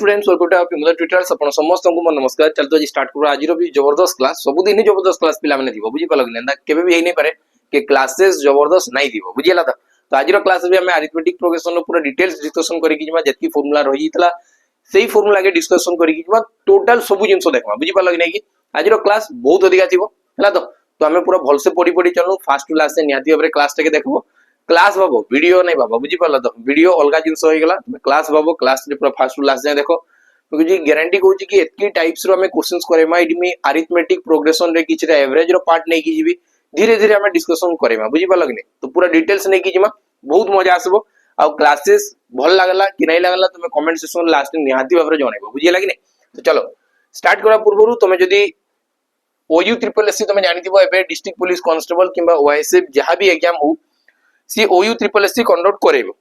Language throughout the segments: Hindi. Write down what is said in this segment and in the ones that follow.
Students welcome to Pingala tutorials अपन समस्त को मन नमस्कार। चलतो जी स्टार्ट करो आज रो भी जबरदस्त क्लास सब दिन ही जबरदस्त क्लास पिला माने दिबो बुझी पालो ना केबे भी हेई नहीं पारे कि क्लासेस जबरदस्त नहीं दिबो बुझिला तो आज रो क्लास भी हमें अरिथमेटिक प्रोग्रेशन रो पूरा डिटेल्स डिस्कशन करी कि जमा जतकी फार्मूला रही तला सेही फार्मूला के डिस्कशन करी कि जमा टोटल सब जिंस देखबा बुझी पालो कि नहीं कि आज रो क्लास बहुत अधिका थिबो हला तो हमें पूरा भल से पढ़ी पढ़ी चलू फास्ट क्लास से निहाती भाबरे क्लास टे के देखबो क्लास बाबू वीडियो नहीं बाबा बुझी पाला तो वीडियो अलग जिनस हो गला क्लास बाबू क्लास पूरा फास्ट क्लास जाए देखो क्योंकि जी गारंटी कहूँ कि एतकी टाइप्स रो हमें क्वेश्चंस करेमा इडमी अरिथमेटिक प्रोग्रेशन रे किछटा एवरेज रो पार्ट नहीं की जीबी धीरे धीरे हमें डिस्कशन करेमा बुझी पाला कि नहीं तो पूरा डिटेल्स नहीं की जिमा बहुत मजा आसबो आ क्लासेस भल लागला कि नहीं लागला तुम कमेंट सेक्शन लास्ट में निहाती भाबरे जणाइबो बुझिला कि नहीं। तो चलो स्टार्ट करा पूर्वरु तुम जदी ओयू ट्रिपल एससी तुम जानिथिबो एबे डिस्ट्रिक्ट पुलिस कांस्टेबल किंबा ओएसएफ जहां भी एग्जाम हो सी ओयू ट्रिपल एससी कंडक्ट करेबो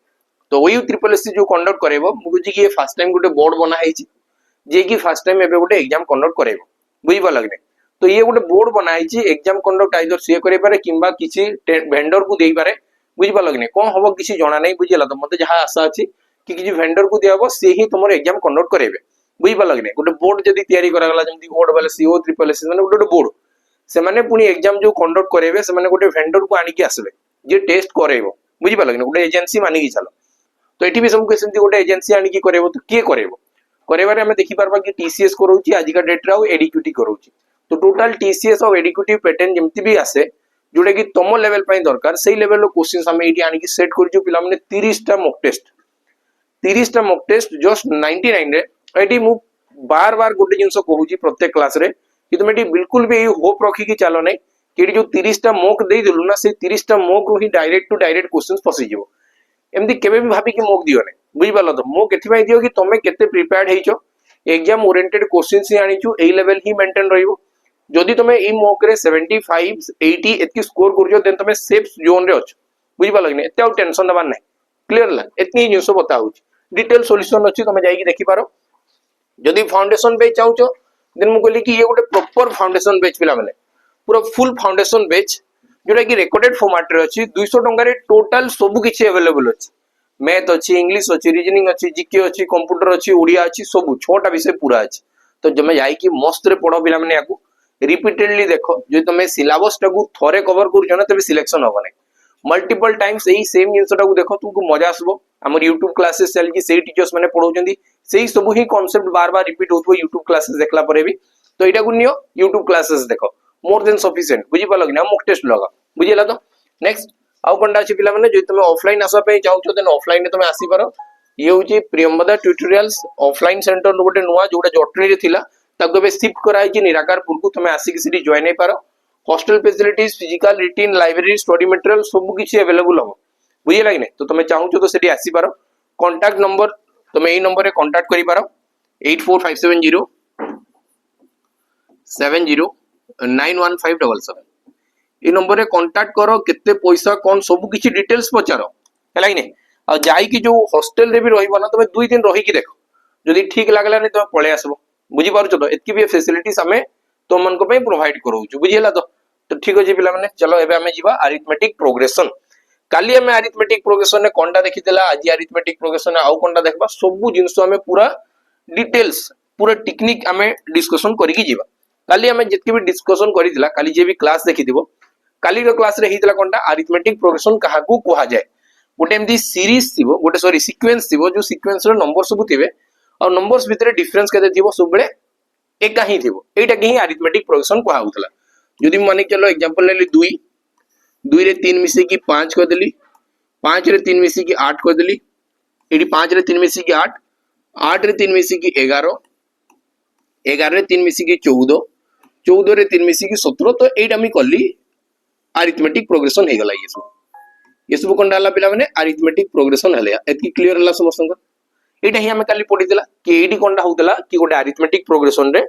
तो ओयू ट्रिपल एससी जो कंडक्ट करेबो मुझे कि फर्स्ट टाइम गोटे बोर्ड बना है जे कि फर्स्ट टाइम एबे गोटे एग्जाम कंडक्ट करेबो बुझी पाला कि तो ये गोटे बोर्ड बना है एग्जाम कंडक्ट आइदर सी करे पारे किंबा किसी वेंडर को देई पारे बुझी पाला कि कोन हबो किसी जणा नहीं बुझिला तो मते जहां आशा अछि कि किसी वेंडर को दियाबो से ही तुमर एग्जाम कंडक्ट करेबे बुझी पाला कि गोटे बोर्ड जदी तयारी करा गला जेंति बोर्ड वाले सीओ ट्रिपल एससी माने गोटे बोर्ड से माने पुनी एग्जाम जो कंडक्ट करेबे से माने गोटे वेंडर को आनी के आसबे जे टेस्ट करेबो बुझी पाला कि गोटे एजेंसी मानि कि चलो तो एठी भी सब क्वेश्चन गोटे एजेंसी आनी कि करेबो तो के करेबो करेबारे हमें देखि पारबा कि टीसीएस करोची आज का डेट रे एडिक्यूटी करोची तो टोटल टीसीएस और एडिक्यूटी पैटर्न जेमति भी आसे जोडे कि तम लेवल पई दरकार सही लेवल रो क्वेश्चंस हमें एठी आनी कि सेट करजो पिला माने 30 टा मॉक टेस्ट जस्ट 99 रे एठी मु बार बार गोटे जिंस कहूची प्रत्येक क्लास रे कि तुम एठी बिल्कुल भी होप रखी कि चलो नहीं कि जो 30 टा मॉक दे देलु ना से 30 टा मॉक रो ही डायरेक्ट टू डायरेक्ट क्वेश्चंस फसी जिवो एमदी केबे भी भाबी कि मॉक दियो नहीं बुझी पालो तो मॉक एथि दियो कि तमे केते प्रिपेयर्ड हेइचो एग्जाम ओरिएंटेड क्वेश्चंस ही आनिचो ए लेवल ही मेंटेन रहिबो जदि तमे ई मॉक रे 75 80 एतकी स्कोर करजो देन तमे सेफ जोन रे अछ बुझी पालो कि एते टेंशन दबार नहीं क्लियर ला एतनी न्यूज़ बताउ डिटेल सॉल्यूशन अछि तमे जाई कि देखि पारो जदि फाउंडेशन बेच चाहूचो देन मु कहली कि ये गोटे प्रॉपर फाउंडेशन बेच पिला माने पूरा फुल फाउंडेशन बेच जोटा कि रेकॉर्डेड फॉर्मेट रे अछि 200 टंका रे टोटल सब किछि अवेलेबल अछि मैथ अछि इंग्लिश अछि रीजनिंग अछि जीके अछि कंप्यूटर अछि ओडिया अछि सब छोटा विषय पूरा अछि तो जमे जाई कि मस्त रे पढो पिला माने याकू रिपीटेडली देखो जो तमे सिलेबस टाकू थोरे कवर करू जने तबे सिलेक्शन होबो नै मल्टीपल टाइम्स एही सेम जिंसटा को देखो तुमको मजा आसबो हमर YouTube क्लासेस चल कि सेही टीचर्स माने पढौचंदी सेही सब ही कांसेप्ट बार बार रिपीट होतबो YouTube क्लासेस देखला परे भी तो एटा को नियो YouTube क्लासेस देखो मोर देन सफिशिएंट बुझी पालो कि ना मॉक टेस्ट लगा बुझिला तो नेक्स्ट आउ कोनटा अछि पिला माने जो तमे ऑफलाइन आसा पे चाहू देन ऑफलाइन तमे आसी पारो ये होची प्रियंवदा ट्यूटोरियल्स ऑफलाइन सेंटर गोटे नुवा जोटा जटनी रे थिला ताको बे शिफ्ट कराई कि निराकारपुर को तमे आसी कि सिटी जॉइन हे पारो हॉस्टल फैसिलिटीज फिजिकल रिटिन लाइब्रेरी स्टडी मटेरियल सब किछि अवेलेबल हो बुझिला कि नै तो तमे चाहू तो सिटी आसी पारो कांटेक्ट नंबर तमे एई नंबर रे कांटेक्ट करि पारो 84570 709157 ये नंबर रे कांटेक्ट करो केते पैसा कोन सब किछि डिटेल्स पचारो हैला कि नै आ जाई कि जो हॉस्टल रे भी रहिबो ना तमे 2 दिन रही कि देखो जदी ठीक लागला नै तमे पळे आसबो बुझी पारुछो तो एतकी भी फैसिलिटीज हमें तो मन को पे प्रोवाइड करूछु बुझिला तो ठीक अछि पिला माने चलो एबे हमें जीवा अरिथमेटिक प्रोग्रेशन काली हमें अरिथमेटिक प्रोग्रेशन ने कोनटा देखितेला आज अरिथमेटिक प्रोग्रेशन आउ कोनटा देखबा सब जिंस हमें पूरा डिटेल्स पूरा टेक्निक हमें डिस्कशन करि कि जीवा काली हमें जितके भी डिस्कशन करितला काली जे भी क्लास देखिथिबो काली रो क्लास रे हितला कोनटा अरिथमेटिक प्रोग्रेशन काहाकू कोहा जाय गोटे एमदी सीरीज थिबो गोटे सॉरी सीक्वेंस थिबो जो सीक्वेंस रो नंबर सब थिबे और नंबर्स भितरे डिफरेंस केते थिबो सब बेले एका ही थिबो एटा के ही अरिथमेटिक प्रोग्रेशन कोहा होतला जदी माने चलो एग्जांपल लेली 2 2 रे 3 मिसे की 5 कर देली 5 रे 3 मिसे की 8 कर देली एडी 5 रे 3 मिसे की 8 8 रे 3 मिसे की 11 11 रे 3 मिसे की 14 14 रे 3 मिसे की 17 तो एटा मी करली अरिथमेटिक प्रोग्रेशन हे गला ये सब कोन डाला पिला माने अरिथमेटिक प्रोग्रेशन हले एतकी क्लियर हला समस्त एटा ही हमें काली पढी देला कि एडी कोनडा होतला कि गोटे अरिथमेटिक प्रोग्रेशन रे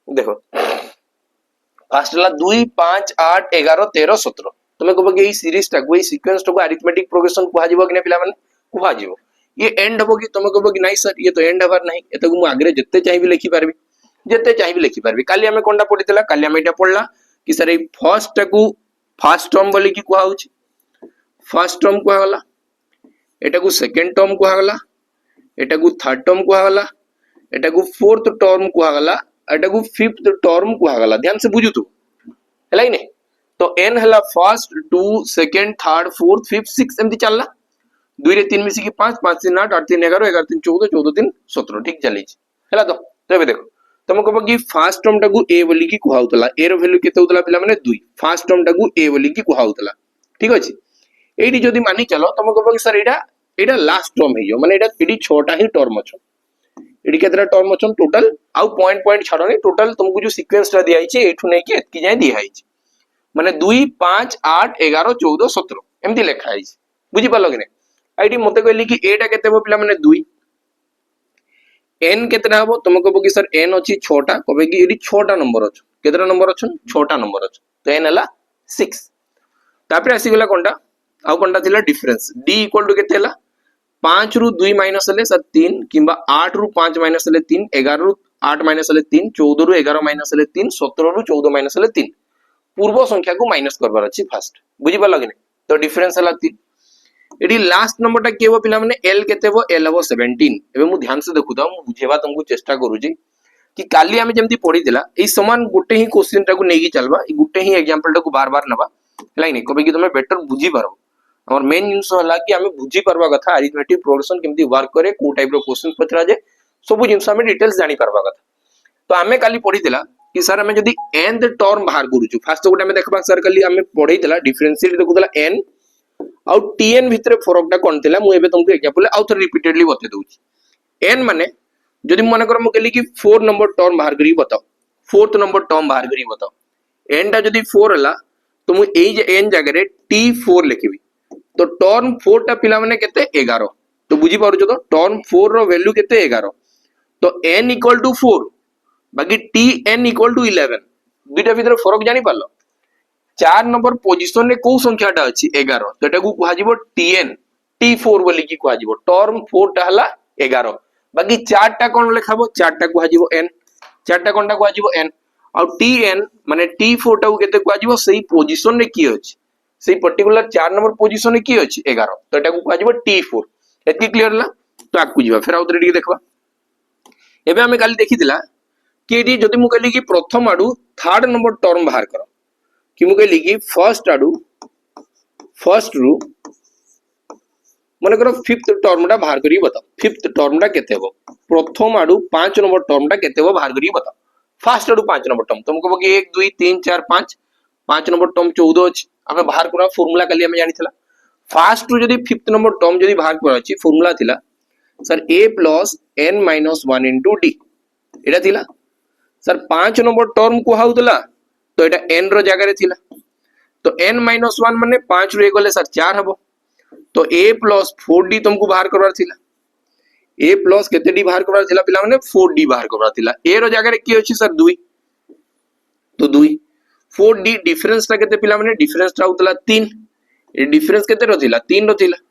देखो फास्ट ला 2 5 8 11 13 17 तमे कहबो कि ई सीरीज टा कोई सीक्वेंस टा को अरिथमेटिक प्रोग्रेशन कुहा जीवो कि नै पिला माने कुहा जीवो ये एंड हबो कि तमे कहबो कि नै सर ये तो एंड हबार नै एतको मु आगरे जत्ते चाहिबी लिखि पारबी जेते चाहिए लिखि पारबी काली हमें कोनटा पढितला काली हमें एटा पढला कि सर ए फर्स्ट टाकू फर्स्ट टर्म बोली कि कुआ होची फर्स्ट टर्म कुआ गला एटा को सेकंड टर्म कुआ गला एटा को थर्ड टर्म कुआ गला एटा को फोर्थ टर्म कुआ गला एटा को फिफ्थ टर्म कुआ गला ध्यान से बुझु तू हैला कि नहीं तो n हला first to second third fourth fifth six एमती चलला 2 रे 3 मिसी की 5 5 3 8 8 3 11 11 3 14 14 3 17 ठीक चली हैला तो एबे देखो तुम कहब कि फर्स्ट टर्म टाकू a बोली कि कुहा होतला a रो वैल्यू केते होतला पिला माने 2 फर्स्ट टर्म टाकू a बोली कि कुहा होतला ठीक अछि एडी जदी मानी चलो तुम कहब कि सर एडा लास्ट टर्म हेयो माने एडी 6टा ही टर्म अछ एडी केतरा टर्म अछ टोटल आउ पॉइंट पॉइंट छाडोनी टोटल तुमको जो सीक्वेंस टा दिया आइचे एठु नै कि एतकी जाय दिया आइचे माने 2 5 8 11 14 17 एमती लिखा आइचे बुझी पालो कि नै आईडी मते कहली कि एटा केते हो पिला माने 2 n केतना हबो तुम कहबो कि सर n अछि 6टा कहबे कि एडी 6टा नंबर अछ केतरा नंबर अछ 6टा नंबर अछ तो n हला 6 तापर आसी गला कोनटा आउ कोनटा थिला डिफरेंस d इक्वल टू केते हला 5 रु 2 माइनस हले सर 3 किबा 8 रु 5 माइनस हले 3 11 रु 8 माइनस हले 3 14 रु 11 माइनस हले 3 17 रु 14 माइनस हले 3 पूर्व संख्या को माइनस करबार अछि फर्स्ट बुझी पालो कि नै तो डिफरेंस हला 3 एडी लास्ट नंबर टा केबो पिला माने l केते हो l हो 17 एबे मु ध्यान से देखुता मु बुझेबा तुमको चेष्टा करूजी कि काली हमें जेमती पढी दिला ए समान गुटे ही क्वेश्चन टा को नेगी चलबा ए गुटे ही एग्जांपल टा को बार-बार नबा हला नै कबे कि तुमे बेटर बुझी पारो हमर मेन जिंस हला कि हमें बुझी परबा कथा अरिथमेटिक प्रोग्रेशन केमती वर्क करे को टाइप रो क्वेश्चन पचरा जे सब जिंस हमें डिटेल्स जानि परबा कथा तो हमें काली पढी दिला कि सर हमें जदी nth टर्म बाहर करूछु फर्स्ट गुटे हमें देखबा सर काली हमें पढी दिला डिफरेंशिएट देखुतला n आउ tn भितरे फरक टा कोन थिला मु एबे तुमको एग्जांपल आउ थोड़ा रिपीटेडली बते दूची n माने जदी मन कर मु कहली कि 4 नंबर टर्म बाहर करी बताओ फोर्थ नंबर टर्म बाहर करी बताओ n टा जदी 4 हला तो मु एई जे n जगह रे t4 लिखिबी तो टर्म 4 टा पिला माने केते 11 तो बुझी पारुछ तो टर्म 4 रो वैल्यू केते 11 तो n इक्वल टू 4 बाकी tn इक्वल टू 11 दुटा भितर फरक जानि पालो 4 नंबर पोजीशन रे को संख्याटा अछि 11 तो एटा को कुहा जिवो tn t4 बोली की कुहा जिवो टर्म 4 टा हला 11 बाकी 4 टा कोन लेखाबो 4 टा कुहा जिवो n 4 टा कोनटा कुहा जिवो n और tn माने t4 टा को केते कुहा जिवो सही पोजीशन रे की अछि सही पर्टिकुलर 4 नंबर पोजीशन रे की अछि 11 तो एटा को कुहा जिवो t4 एतकी क्लियर ला तो आकु जिवो फिर आउतरे टिके देखबा एबे हमें काली देखिदिला कि एडी जदी मु कहली कि प्रथम आडू थर्ड नंबर टर्म बाहर करो कि मु कहली कि फर्स्ट आडू फर्स्ट रु मन करो फिफ्थ टर्म टा बाहर करी बताओ फिफ्थ टर्म टा केते हो प्रथम आडू 5 नंबर टर्म टा केते हो बाहर करी बताओ फर्स्ट आडू 5 नंबर टर्म तुमको कि 1 2 3 4 5 5 नंबर टर्म 14 अछि हमें बाहर करा फार्मूला काली हमें जानिथिला फर्स्ट रु जदी फिफ्थ नंबर टर्म जदी बाहर करा अछि फार्मूला थिला sir a plus n minus 1 into d एटा थिला सर 5 नंबर टर्म को हाउतला तो एटा n रो जगह रे थिला तो n minus 1 माने 5 रो गले सर 4 हबो तो a plus 4d तुमको बाहर करवार थिला a plus केते d बाहर करवार थिला पिला माने 4d बाहर करवार थिला a रो जगह रे की अछि सर 2 तो 2 4d डिफरेंस ता केते पिला माने डिफरेंस ता होतला 3 ए डिफरेंस केते रो थिला 3 रो थिला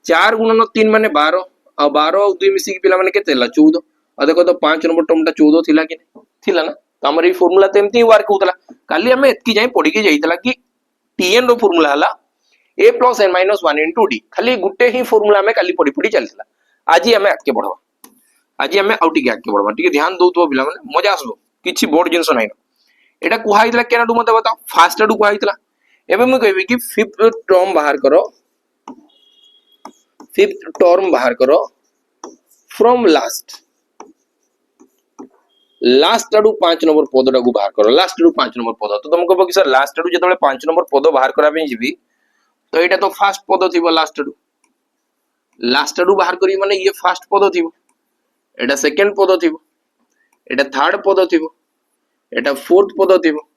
4 गुणन 3 माने 12 और 12 और 2 मिसी के पिला माने केते ला 14 आ देखो तो 5 नंबर टर्म ता 14 थिला कि थिला ना तो हमर ई फार्मूला त एमती वर्क होतला काली हमें एतकी जाई पढी के जाईतला कि tn रो फार्मूला हला a plus n minus 1 into d खाली गुटे ही फार्मूला में काली पढी पढी चलतला आज हमें आके पढवा आज हमें आउटी के आके पढवा ठीक ध्यान दउतो पिला माने मजा आसबो किछि बोर्ड जिंस नै एटा कुहा हितला केनाडू मते बताओ फर्स्ट आडू कुहा हितला एबे मैं कहबी कि फिफ्थ टर्म बाहर करो फिफ्थ टर्म बाहर करो फ्रॉम लास्ट लास्ट आडू 5 नंबर पदटा को बाहर करो लास्ट आडू 5 नंबर पद तो तुमको कि सर लास्ट आडू जतले 5 नंबर पद बाहर करा पे जीबी तो एटा तो फर्स्ट पद थिबो लास्ट आडू बाहर करी माने ये फर्स्ट पद थिबो एटा सेकंड पद थिबो एटा थर्ड पद थिबो एटा फोर्थ पद थिबो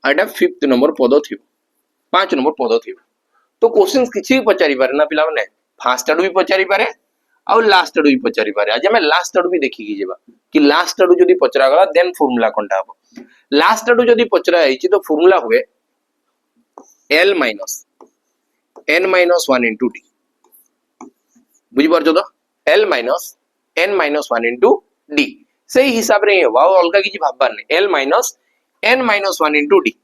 एटा फिफ्थ नंबर पद थिबो 5 नंबर पद थिबो तो क्वेश्चंस किछि पचारि पारे ना पिला माने फर्स्ट आडू भी पचारि पारे और लास्ट आडू भी पचारि पारे आज हमें लास्ट आडू भी देखि की जेबा कि लास्ट आडू जदी पचरा गला देन फार्मूला कोनटा हबो लास्ट आडू जदी पचरा आइछि तो फार्मूला हुए l minus n minus 1 into d बुझि परछो तो l minus n minus 1 into d सेही हिसाब रे हेबो आ अलगा किछि भाबबार नै l minus n minus 1 into d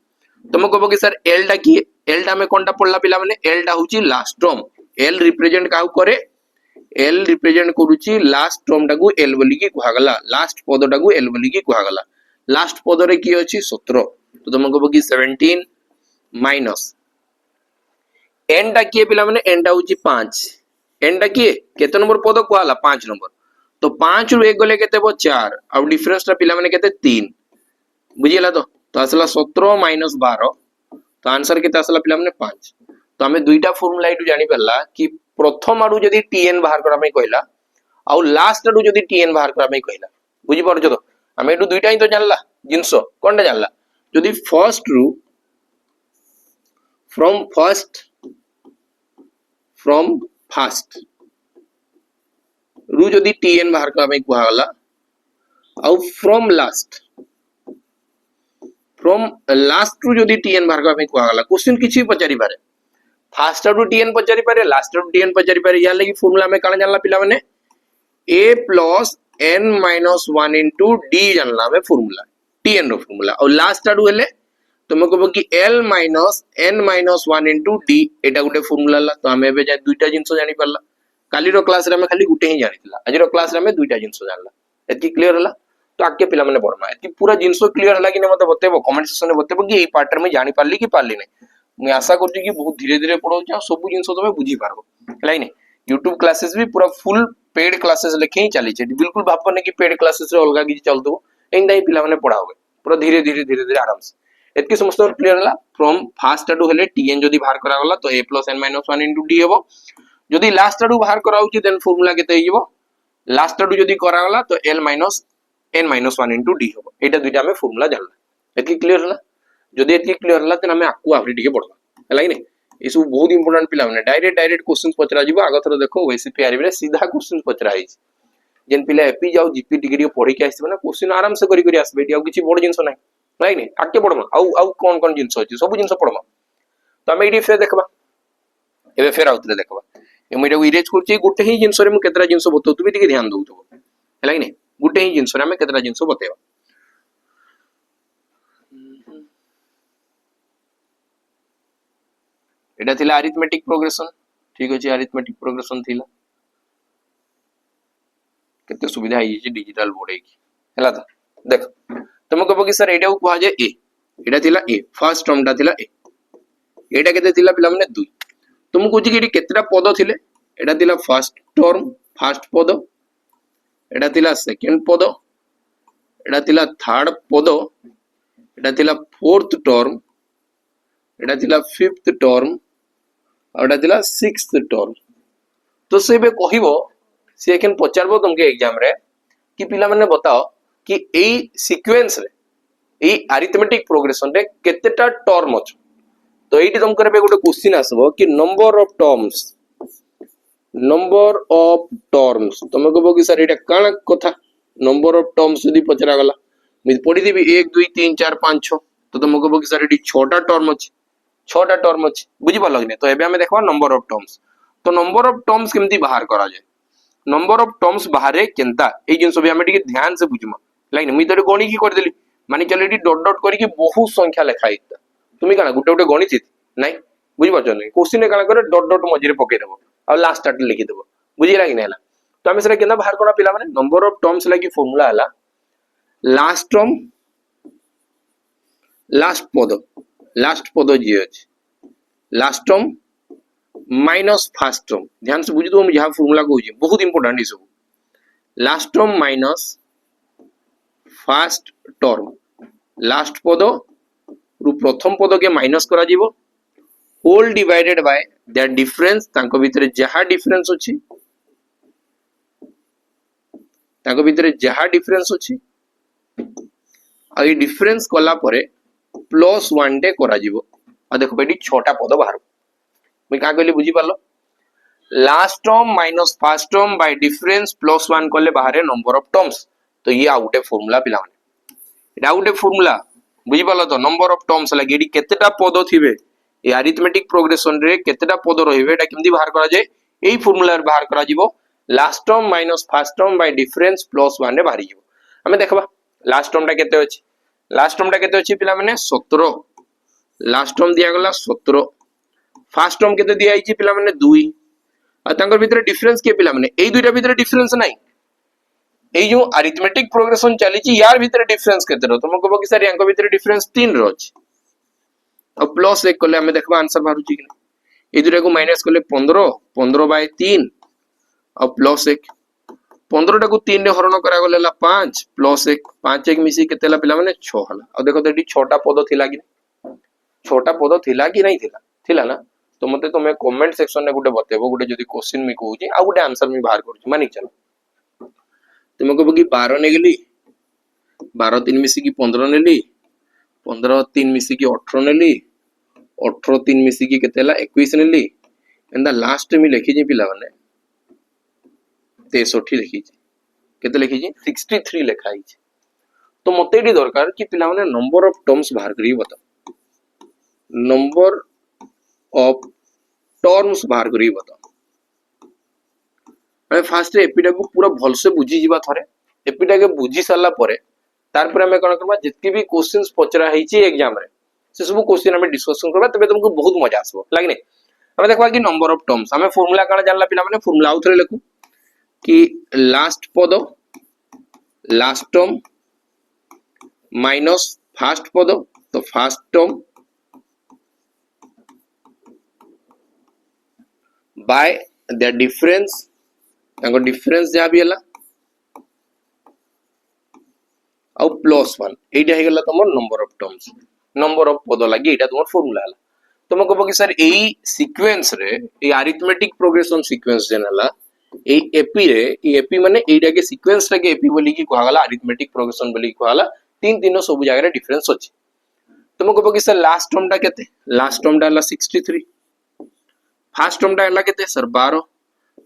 तुम कहबो कि सर l टा की l टा में कोनटा पडला पिला माने l टा होची last term l represent cow करे l रिप्रेजेंट करूची लास्ट टर्म टाकू l बोली की कुहागला लास्ट पद टाकू l बोली की कुहागला लास्ट पद रे की अछि 17 तो तुम कहबो कि 17 माइनस n टा की पिला माने n टा होची 5 n टा की केते नंबर पद कुहाला 5 नंबर तो 5 रु 1 गले केते बो 4 आ डिफरेंस टा पिला माने केते 3 बुझियला तो आसला 17 माइनस 12 तो आंसर केते आसला पिला माने 5 तो हमें दुईटा फार्मूला इटु जानि परला कि प्रथम आडू जदी tn बाहर करा में कहला आ लास्ट आडू जदी tn बाहर करा में कहला बुझि परछो तो हमें इटु दुईटा ही तो जानला जिंसो कोनटा जानला जदी फर्स्ट रू फ्रॉम फर्स्ट रू जदी tn बाहर करा में कहला आ फ्रॉम लास्ट रू जदी tn बाहर करा में कहला क्वेश्चन किछि पचारि पारे फास्ट आडू tn पचारि पारे लास्ट आडू tn पचारि पारे या लगी फार्मूला में काना जानला पिला माने a plus n minus 1 into d जानला में फार्मूला tn रो फार्मूला और लास्ट आडू हेले तुम कहबो कि l minus n minus 1 into d एटा गुटे फार्मूला ला तो हमें बे जा दुईटा जिंस जानि परला काली रो क्लास रे हमें खाली गुटे ही जानितला आज रो क्लास रे हमें दुईटा जिंस जानला एति क्लियर हला तो आके पिला माने पढमा एति पूरा जिंस क्लियर हला कि ने मते बतेबो कमेंट सेक्शन में बतेबो कि ए पार्ट रे मैं जानि पारली कि पारली नै मैं आशा करछि कि बहुत धीरे धीरे पढौ छ सब जिंस तमे बुझी पारबो हलाई नै YouTube क्लासेस भी पूरा फुल पेड क्लासेस लेके ही चली छै बिल्कुल भाबने कि पेड क्लासेस रे अलगा कि चलतो एंदा ही पिला माने पढाओगे पूरा धीरे धीरे आराम से एतकी समस्त क्लियर हला फ्रॉम फास्ट आडू हेले tn जदी बाहर करा गला तो a + n - 1 * d हेबो जदी लास्ट आडू बाहर कराउ छी देन फार्मूला केते हिबो लास्ट आडू जदी करा गला तो l - n - 1 * d हेबो एटा दुइटा में फार्मूला जानला एतकी क्लियर हला जदी एतकी क्लियर हला तने हमें आकु आफरी टिके पढवा हला कि नै ए सब बहुत इंपोर्टेंट पिला माने डायरेक्ट क्वेश्चन पचरा जिवो आगो थरो देखो ओसीपी आरबी रे सीधा क्वेश्चन पचरा हिच जेन पिला एपी जाउ जीपी टिके पढी के आइस ना क्वेश्चन आराम से करी करी आसबे आ किछि बड़ जिंस नै राइट नै आके पढमा आउ कोन जिंस अछि सब जिंस पढमा तो हमें इडी फेर देखबा एबे फेर आउतरे देखबा एमिडा इरेज करछि गुटे ही जिंस रे म केतरा जिंस बतो तुबी टिके ध्यान दउतो हला कि नै गुटे ही जिंस रे हमें केतरा जिंस बतेबा एटा थिला अरिथमेटिक प्रोग्रेशन ठीक अछि अरिथमेटिक प्रोग्रेशन थिला केते सुविधा है जे डिजिटल बोर्ड है हला त देख तुम कहबो कि सर एटा को जे ए एटा थिला ए फर्स्ट टर्म टा थिला ए एटा केते थिला पिला माने 2 तुम को जे केतेटा पद थिले एटा थिला फर्स्ट टर्म फर्स्ट पद एटा थिला सेकंड पद एटा थिला थर्ड पद एटा थिला फोर्थ टर्म एटा थिला फिफ्थ टर्म एटा थिला सिक्स्थ टर्म तो से बे कहिबो से एखन पचारबो तुमके एग्जाम रे कि पिला माने बताओ कि एई सीक्वेंस रे एई अरिथमेटिक प्रोग्रेशन रे केतेटा टर्म अछि तो एठी तुम करबे गोटे क्वेश्चन आसबो कि नंबर ऑफ टर्म्स तुम कहबो कि सर एटा काना कथा नंबर ऑफ टर्म्स यदि पचरा गला मैं पढी देबी 1 2 3 4 5 6 तो तुम कहबो कि सर एठी 6टा टर्म अछि 6टा टर्म अछि बुझि पालो कि नै तो एबे हमें देखबा नंबर ऑफ टर्म्स तो नंबर ऑफ टर्म्स केमती बाहर करा जाय नंबर ऑफ टर्म्स बाहर केनता ए जिंस भी हमें टिके ध्यान से बुझमा लाइन मी तो गणी की कर देली माने चले एठी डॉट डॉट करी कि बहुत संख्या लिखा हिता तुमी काना गुटे गुटे गणित नै बुझि पाछो नै क्वेश्चन ने काना करे डॉट डॉट मझिरे पके देबो आ लास्ट स्टार्ट लिखि देबो बुझिला कि नै हला तो हमें सेरा केना बाहर करा पिला माने नंबर ऑफ टर्म्स लागी फार्मूला हला लास्ट टर्म लास्ट पद जे अछि last term minus first term ध्यान से बुझी दो हम यहां फार्मूला को बहुत इंपोर्टेंट है सब last term minus first term लास्ट पद रु प्रथम पद के माइनस करा जीवो whole divided by that difference तांको भीतर जहा डिफरेंस अछि तांको भीतर जहा डिफरेंस अछि आ ई डिफरेंस कला परे प्लस 1 डे करा जीवो आ देखो बेटी 6टा पद बाहर मैं का कहली बुझी पालो last term minus first term by difference plus 1 करले बाहर नंबर ऑफ टर्म्स तो ये आउटे फार्मूला पिला माने एटा आउटे फार्मूला बुझी पालो तो नंबर ऑफ टर्म्स लागी एडी केतेटा पद थिबे ए अरिथमेटिक प्रोग्रेशन रे केतेटा पद रहिबे एटा केमदी बाहर करा जाय एई फार्मूला रे बाहर करा जीवो last term minus first term by difference plus 1 रे बाहर जीवो हमें देखबा लास्ट टर्म टा केते अछि लास्ट टर्म टा केते अछि पिला माने 17 लास्ट टर्म दिया गला 17 फर्स्ट टर्म केते दिया आइछि पिला माने 2 आ तांकर भितरे डिफरेंस के पिला माने एई दुइटा भितरे डिफरेंस नाही एई जो अरिथमेटिक प्रोग्रेशन चली छि यार भितरे डिफरेंस केते रो तुम कहबो कि सर यांको भितरे डिफरेंस 3 रो अछि अब प्लस 1 कले हमें देखबा आंसर बाहरु छि कि ए दुटा को माइनस कले 15 15 बाय 3 और प्लस 1 15 टा को 3 रे हरण करा गलेला 5 प्लस 1 5 1 मिसी केतेला पिला माने 6 हला और देखो तो 6टा पद थिला कि 6टा पद थिला कि नहीं थिला थिला ना तो मते तुमे कमेंट सेक्शन में गुटे बतेबो गुटे जदी क्वेश्चन मी कहूची आ गुटे आंसर मी बाहर करूची मानि चलो तुमे कहबो कि 12 ने गेली 12 3 मिसी की 15 नेली 15 3 मिसी की 18 नेली 18 3 मिसी की केतेला 21 नेली एंदा लास्ट में लिखी जी पिला माने 63 लिखी जी केते लिखी जी 63 लिखा ही तो मते एडी दरकार कि पिला माने नंबर ऑफ टर्म्स बाहर करी बता नंबर ऑफ टर्म्स बाहर करी बता मैं फास्ट एपीटा को पूरा भल से बुझी जीवा थरे एपीटा के बुझी साला परे तार पर हमें कोन करबा जति भी क्वेश्चंस पचरा हेची एग्जाम रे से सब क्वेश्चन हमें डिस्कशन करबा तबे तुमको बहुत मजा आसबो लागने हमें देखबा कि नंबर ऑफ टर्म्स हमें फार्मूला काना जानला पिला माने फार्मूला उथरे लिखू कि लास्ट पद लास्ट टर्म माइनस फर्स्ट पद तो first term by the difference तांको डिफरेंस जा भी हला और प्लस 1 एटा हे गला तमर number of terms number of पद लागि एटा तमर फार्मूला हला तुम कहबो कि सर एई सीक्वेंस रे ए अरिथमेटिक प्रोग्रेशन सीक्वेंस जेन हला ए एपी रे ए एपी माने एटा के सीक्वेंस रे के एपी बोली की कहला अरिथमेटिक प्रोग्रेशन बोली कहला तीन तीनो सब जगह रे डिफरेंस अछि तुम कहबो कि सर लास्ट टर्म टा केते लास्ट टर्म टा हला 63 फर्स्ट टर्म टा हला केते सर 12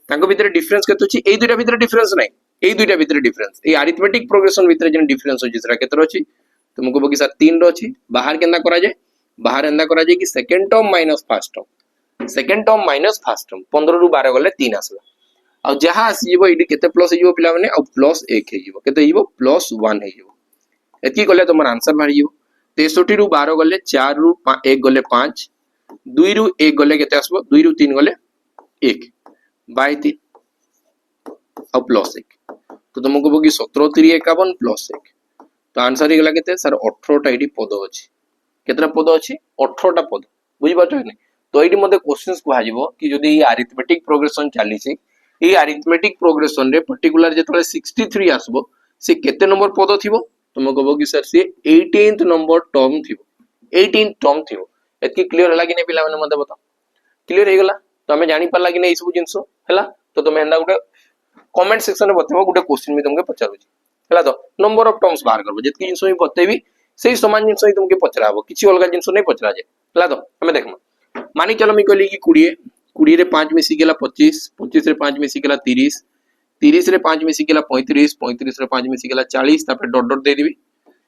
तांको भितरे डिफरेंस केते अछि एई दुइटा भितरे डिफरेंस नै एई दुइटा भितरे डिफरेंस ए अरिथमेटिक प्रोग्रेशन भितरे जेन डिफरेंस अछि सर केते अछि तुम कहबो कि सर 3 रो अछि बाहर केंदा करा जाय बाहर एंदा करा जाय कि second term minus first term second term minus first term 15 रु 12 गले 3 आसला आ जहां आसी जीवो इडी केते प्लस हिजो पिला माने आ प्लस 1 हे जीवो केते हिजो प्लस 1 हे जीवो एती गले तमर आंसर बाहर जीवो 63 रु 12 गले 4 रु 1 गले 5 2 रु 1 गले केते आसबो 2 रु 3 गले 1 बाय 3 और प्लस 1 तो तुमको बोगी 17 3 51 प्लस 1 तो आंसर हे गला केते सर 18 टा इडी पद अछि केतरा पद अछि 18 टा पद बुझि पाछो कि तो एडी मध्ये क्वेश्चंस को हाजिबो कि जदी अरिथमेटिक प्रोग्रेशन चाली छी ए अरिथमेटिक प्रोग्रेशन रे पर्टिकुलर जेतले 63 आसबो से केते नंबर पद थिबो तुम कहबो कि सर से 18th नंबर टर्म थिबो 18th टर्म थिबो एतकी क्लियर हला कि नै पिला माने मते बताओ क्लियर हे गला तो हमें जानि पाला कि नै ई सब जिंसो हला तो तुम एंदा गुटे कमेंट सेक्शन में बतेबो गुटे क्वेश्चन में तुमके पचारू छी हला तो नंबर ऑफ टर्म्स बाहर करबो जेतकी जिंसो ही बतेबी सेही समान जिंसो ही तुमके पचराबो किछि अलगा जिंसो नै पचरा जे हला तो हमें देखमा मानि चलो मी कहली कि 20 20 रे 5 मिसी गेला 25 25 रे 5 मिसी गेला 30 30 रे 5 मिसी गेला 35 35 रे 5 मिसी गेला 40 तापर डॉट डॉट दे देबी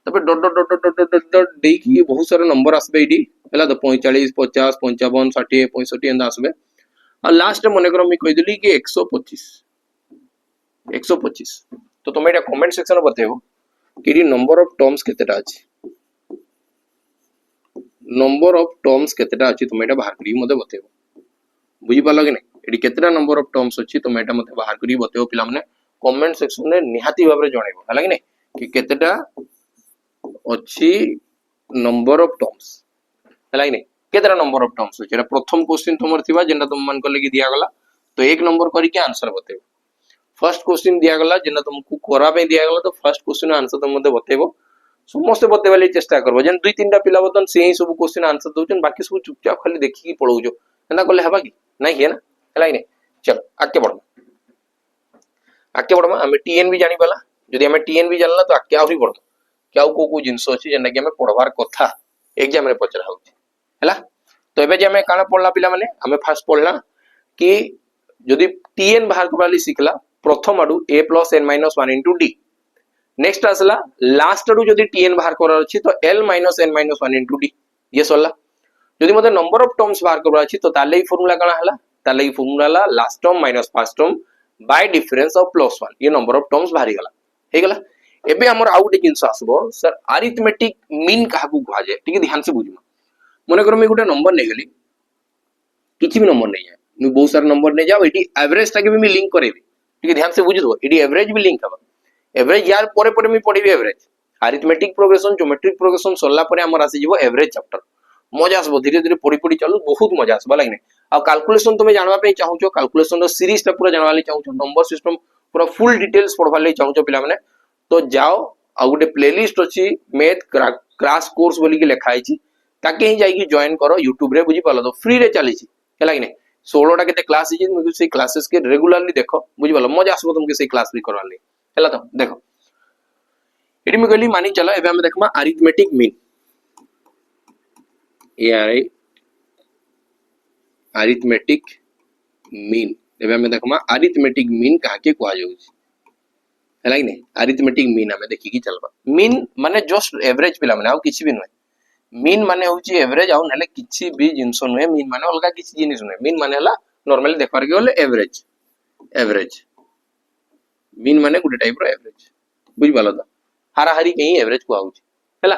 तापर dot dot dot dot dot dot दे कि बहुत सारा नंबर आसबे इडी हला तो 45 50 55 60 65 एंदा आसबे और लास्ट में मने करो मी कहि देली कि 125 125 तो तुम एटा कमेंट सेक्शन में बतेबो कि नंबर ऑफ टर्म्स केतेटा अछि नंबर ऑफ टर्म्स केतेटा अछि तुम एटा बाहर करी मते बतेबो बुझी पालो कि नै एडी केतेटा नंबर ऑफ टर्म्स अछि तुम एटा मते बाहर करी बतेबो पिला माने कमेंट सेक्शन में निहाती भाबरे जणेबो हला कि नै कि केतेटा अछि नंबर ऑफ टर्म्स हला कि नै केतेटा नंबर ऑफ टर्म्स अछि एटा प्रथम क्वेश्चन तुमर थिबा जेना तुम मान को लगी दिया गला तो एक नंबर करी के आंसर बतेबो फर्स्ट क्वेश्चन दिया गला जेना तुमको कोरा पे दिया गला तो फर्स्ट क्वेश्चन आंसर तुम मते बतेबो समस्त बतेबले चेष्टा करबो जन दुई तीनटा पिला बतन से ही सब क्वेश्चन आंसर दोचन बाकी सब चुपचाप खाली देखि की पढौ जो एना करले हबा कि नहीं है ना हला कि नहीं चलो आगे बढ़मा हमें टीएन भी जानि पाला जदी हमें टीएन भी जानला तो आगे आउरी बढ़ो क्या को जिंस अछि जेना कि हमें पढवार कथा एग्जाम रे पचरा होछि हला तो एबे जे हमें काना पढला पिला माने हमें फर्स्ट पढला कि जदी टीएन बाहर करबाली सिखला प्रथम आडू a + n - 1 * d नेक्स्ट आसला लास्ट आडू जदी टीएन बाहर करार अछि तो l - n - 1 * d ये सोला जदी मते नंबर ऑफ टर्म्स बाहर करार अछि तो ताले ही फार्मूला काना हला ताले ही फार्मूला ला last term minus first term by difference of +1 ये नंबर ऑफ टर्म्स बाहरी गला हे गला एबे हमर आउ गोटे जिंस आसबो सर अरिथमेटिक मीन काहाकू कहा जाय टिके ध्यान से बुझिमा मने करो मैं गोटे नंबर नै गेली किछि भी नंबर नै जाय मैं बहुत सारा नंबर नै जाओ एटी एवरेज टाके भी मैं लिंक करेबी टिके ध्यान से बुझि दो एटी एवरेज भी लिंक हबा एवरेज यार परे परे मैं पढिबी average arithmetic progression geometric progression सरला परे हमर आसी जीवो एवरेज चैप्टर मजा आसबो धीरे धीरे पढि पढि चलू बहुत मजा आसबा लागने आ कैलकुलेशन तुमे जानबा पे चाहू छो कैलकुलेशन रो सीरीज टा पूरा जानबा ले चाहू छो नंबर सिस्टम पूरा फुल डिटेल्स पढबा ले चाहू छो पिला माने तो जाओ आ गोटे प्लेलिस्ट अछि मैथ क्रैश कोर्स बोली के लिखा आइछि ताके ही जाई कि जॉइन करो YouTube रे बुझी पालो तो फ्री रे चली छि हैला कि नै 16 टा केते क्लास छि मुझे से क्लासेस के रेगुलरली देखो बुझी पालो मजा आसबो तुमके से क्लास भी करवा ले हैला तो देखो एटी में कहली मानी चलो एबे हम देखमा अरिथमेटिक मीन ए आर आई अरिथमेटिक मीन एबे हम देखमा अरिथमेटिक मीन काहा के कहआ जाउ छि हैला कि नै अरिथमेटिक मीन हमें देखि कि चलबा मीन माने जस्ट एवरेज पिला माने आ किछि भी नै मीन माने होची एवरेज आउ नले किछि भी जिंस नै मीन माने अलगा किछि जिनिस नै मीन माने हला नॉर्मली देखबार के होले एवरेज एवरेज मीन माने गुटे टाइप रो एवरेज बुझ पालो त हारा हारी कहीं एवरेज को आउची हैला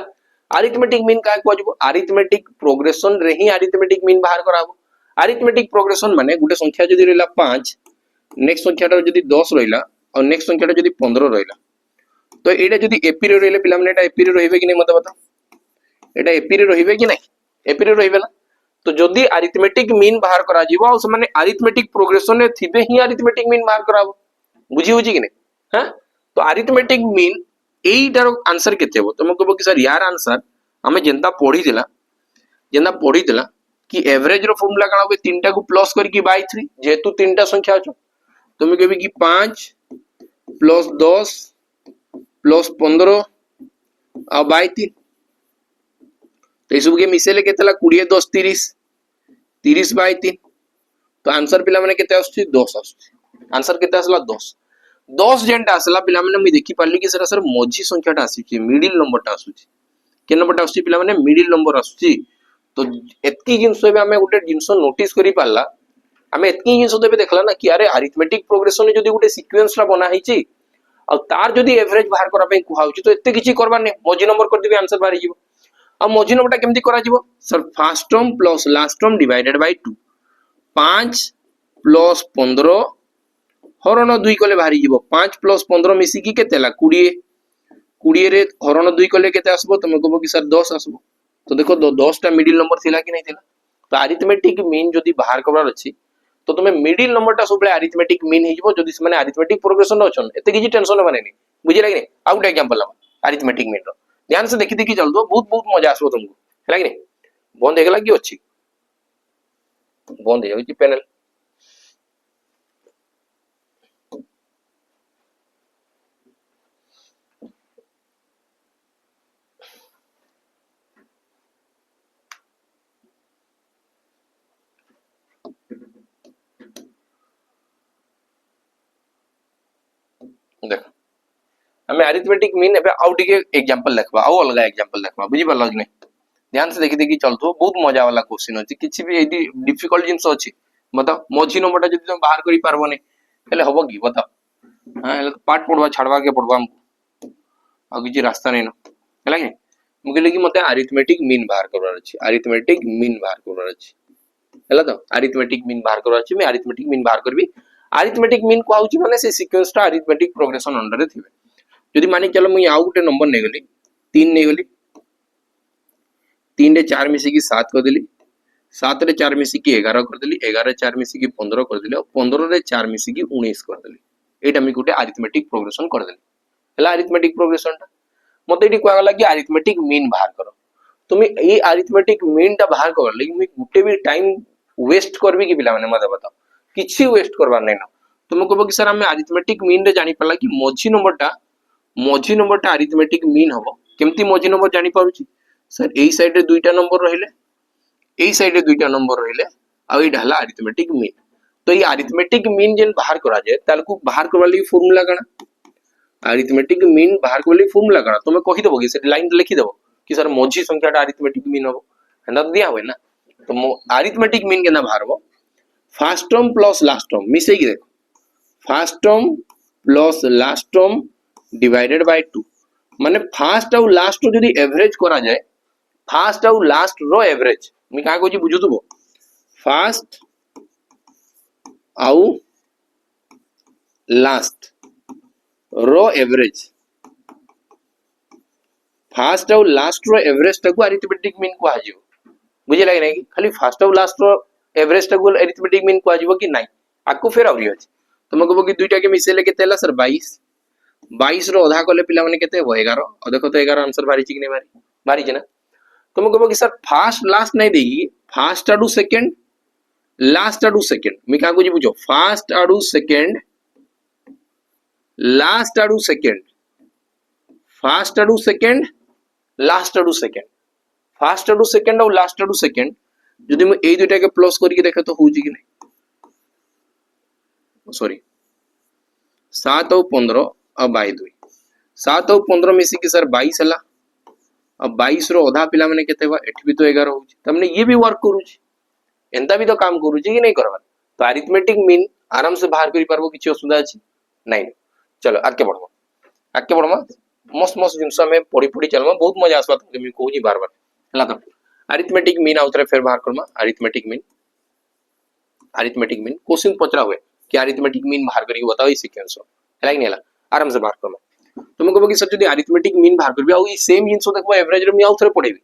अरिथमेटिक मीन का को आजबो अरिथमेटिक प्रोग्रेशन रे ही अरिथमेटिक मीन बाहर कराबो अरिथमेटिक प्रोग्रेशन माने गुटे संख्या जदी रहला 5 नेक्स्ट संख्याटा जदी 10 रहला और नेक्स्ट संख्याटा जदी 15 रहला तो एटा जदी एपी रे रहले पिला माने एटा एपी रे रहिबे कि नै मते बता एटा एपी रे रहिबे कि नै एपी रे रहिबे ना तो जदी अरिथमेटिक मीन बाहर करा जीवो और माने अरिथमेटिक प्रोग्रेशन रे थिबे ही अरिथमेटिक मीन बाहर कराबो बुझी होची कि नै हां तो अरिथमेटिक मीन एटार आंसर केते हो तुम कहबो कि सर यार आंसर हमें जेंता पढ़ी देला कि एवरेज रो फार्मूला काना होबे तीनटा को प्लस करके बाय 3 जेतु तीनटा संख्या अछि तुम कहबे कि 5 प्लस 10 प्लस 15 आ बाय 3 तो इसु के मिसेले केतला 20 10 30 30 बाय 3 तो आंसर पिला माने केते आछी 10 आछी आंसर केते आसला 10 जेंटा आसला पिला माने मी देखि पारली कि सर मझी संख्याटा आसी मिडिल नंबरटा आसुची के नंबरटा आसुची पिला माने मिडिल नंबर आसुची तो एतकी जिंस बे हमें गुटे जिंस नोटिस करि पारला हमें एतकी जिंस देबे देखला ना कि अरे अरिथमेटिक प्रोग्रेशन जदी गुटे सीक्वेंस ला बना हिची और तार जदी एवरेज बाहर करा पे कुहाउची तो एते किछि करबा नै मझी नंबर कर देबे आंसर बाहर जीवो अब मझी नंबरटा केमती करा जीवो sir first term plus last term divided by 2 5 plus 15 हरण 2 कले बाहरी जीवो 5 प्लस 15 मिसी की केतेला 20 रे हरण 2 कले केते आसबो तुम कहबो कि सर 10 आसबो तो देखो 10 टा मिडिल नंबर थिला कि नै थिला तो अरिथमेटिक मीन जदी बाहर करबार अछि तो तुमे मिडिल नंबरटा सबले अरिथमेटिक मीन हे जीवो जदी माने अरिथमेटिक प्रोग्रेशन रो छन एते किछि टेंशन बने नै बुझिला कि नै आ गुटे एग्जांपल ला अरिथमेटिक मीन रो ध्यान से देखि देखि चल दो बहुत बहुत मजा आसबो तुमको हैला कि नै बंद हे गेला कि अछि बंद हे जाउची पैनल देखो हमें अरिथमेटिक मीन एबे आउ टिके एग्जांपल देखबा आउ अलगा एग्जांपल देखबा बुझी पालो कि नै ध्यान से देखि देखि चलतो बहुत मजा वाला क्वेश्चन अछि किछि भी एडी डिफिकल्ट जिंस अछि मतलब मझी नंबरटा जदी तुम बाहर करि पारबो नै हेले हबो की बता हां हेले पाठ पढवा छाड़वा के पढवा हम आ किछि रास्ता नै न हैला कि मुके लगी मते अरिथमेटिक मीन बाहर करवार अछि अरिथमेटिक मीन बाहर करवार अछि हैला तो अरिथमेटिक मीन बाहर करवार अछि मैं अरिथमेटिक मीन बाहर करबी अरिथमेटिक मीन को आउची माने से सीक्वेंस टा अरिथमेटिक प्रोग्रेशन अंडर रे थिबे जदी माने चलो मुई आउ गुटे नंबर नै गली 3 नै गली 3 रे 4 मिसी की 7 कर देली 7 रे 4 मिसी की 11 कर देली 11 रे 4 मिसी की 15 कर देली और 15 रे 4 मिसी की 19 कर देली एटा मी गुटे अरिथमेटिक प्रोग्रेशन कर देली हला अरिथमेटिक प्रोग्रेशन टा मते एटी कहला कि अरिथमेटिक मीन बाहर करो तुम ए अरिथमेटिक मीन टा बाहर कर लगी मी गुटे भी टाइम वेस्ट करबी कि पिला माने मते बताओ किछि वेस्ट करबा नै न तुम कहबो कि सर हमें अरिथमेटिक मीन रे जानि पला कि मझी नंबरटा अरिथमेटिक मीन हबो केमती मझी नंबर जानि पाउची सर एई साइड रे दुईटा नंबर रहिले एई साइड रे दुईटा नंबर रहिले आ एई ढाला अरिथमेटिक मीन तो ये अरिथमेटिक मीन जेन बाहर करा जाय तालकू बाहर करबा लगी फार्मूला काना अरिथमेटिक मीन बाहर करबा लगी फार्मूला काना तुमे कहि देबो कि से लाइन लिखि देबो कि सर मझी संख्याटा अरिथमेटिक मीन हबो हंदा दिया होय ना तो अरिथमेटिक मीन केना बाहरबो first term plus last term मिसे की देखो first term plus last term divided by 2 माने फास्ट आउ लास्ट रो जदी एवरेज करा जाए फास्ट आउ लास्ट रो एवरेज मी का कहूची बुझुतबो फास्ट आउ लास्ट रो एवरेज फास्ट आउ लास्ट रो एवरेज टाको अरिथमेटिक मीन को आजियो बुझे लागे नहीं खाली फास्ट आउ लास्ट रो एवरेज टाको अरिथमेटिक मीन को आजियो कि नहीं आकु फेर आउरी अछि तुम कहबो कि दुईटा के मिसेले केते हला सर 22 22 रो आधा कले पिला माने केते हो 11 और देखो तो 11 आंसर बारी छि कि नहीं बारी छि ना तुम कहबो कि सर फास्ट लास्ट नहीं देगी फास्ट आडू सेकंड लास्ट आडू सेकंड मी का को बुझो फास्ट आडू सेकंड लास्ट आडू सेकंड फास्ट आडू सेकंड लास्ट आडू सेकंड फास्ट आडू सेकंड और लास्ट आडू सेकंड जदि मैं एई दुटा के प्लस करके देखे तो होउची कि नहीं सॉरी 7 और 15 और 22 7 और 15 मिसी कि सर 22 हला अब 22 रो आधा पिला माने केते बा एठी भी तो 11 होउची तमने ये भी वर्क करूची एंता भी तो काम करूची कि नहीं करबा तो अरिथमेटिक मीन आराम से बाहर करि पारबो किछि असुविधा अछि नहीं चलो आगे बढ़बो मस्त मस्त जिनस में पढ़ी पढ़ी चलमा बहुत मजा आसबा तुमके मी कहूची बार बार हला तो अरिथमेटिक मीन आउथरे फेर बाहर करमा अरिथमेटिक मीन क्वेश्चन पचरा हुए कि अरिथमेटिक मीन बाहर करी बताओ ई सीक्वेंस हला कि नहीं हला आराम से बाहर करमा तुम कहबो कि सर जदी अरिथमेटिक मीन बाहर करबी आ ई सेम जिनस देखबो एवरेज रे मी आउथरे पढेबी